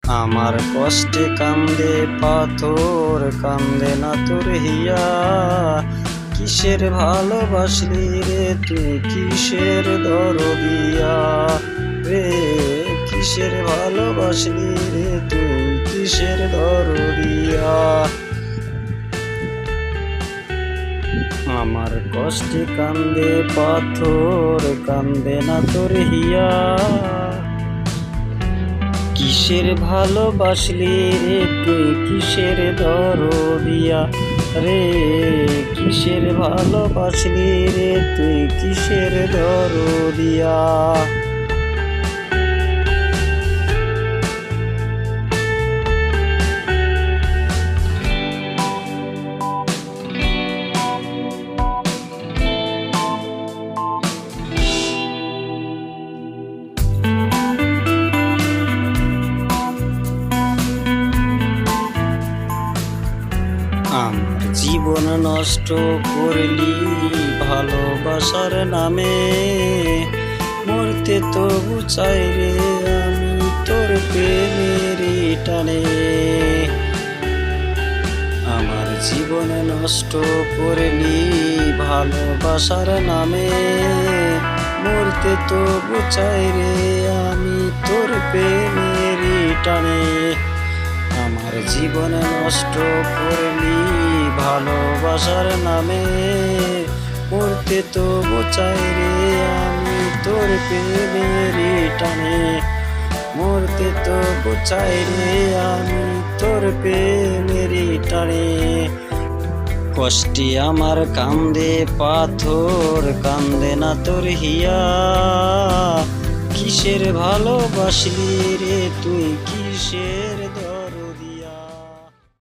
আমার কষ্টে কান্দে পাথর, কান্দে না তোর হিয়া। কিসের ভালোবাসলি রে তুই, কিসের দরদিয়া রে? কিসের ভালোবাসলি রে তুই, কিসের দরদিয়া? আমার কষ্টে কান্দে পাথর, কান্দে না তোর হিয়া। কিসের ভালোবাসলি রে তুই, কিসের দরদিয়া রে? কিসের ভালোবাসলি রে তুই, কিসের দরদিয়া? আমার জীবন নষ্ট করলি ভালোবাসার নামে, মরতে তবু চাই রে আমি তোর প্রেমের টানে। আমার জীবন নষ্ট করলি ভালোবাসার নামে, মরতে তবু চাই রে আমি তোর প্রেমের টানে। আমার জীবন নষ্ট করলি ভালোবাসার নামে, মরতে তবু চাই রে আমি তোর প্রেমের টানে। মরতে তবু চাই রে আমি তোর প্রেমের টানে। কষ্টে আমার কান্দে পাথর, কান্দে না তোর হিয়া। কিসের ভালোবাসলি রে তুই, কিসের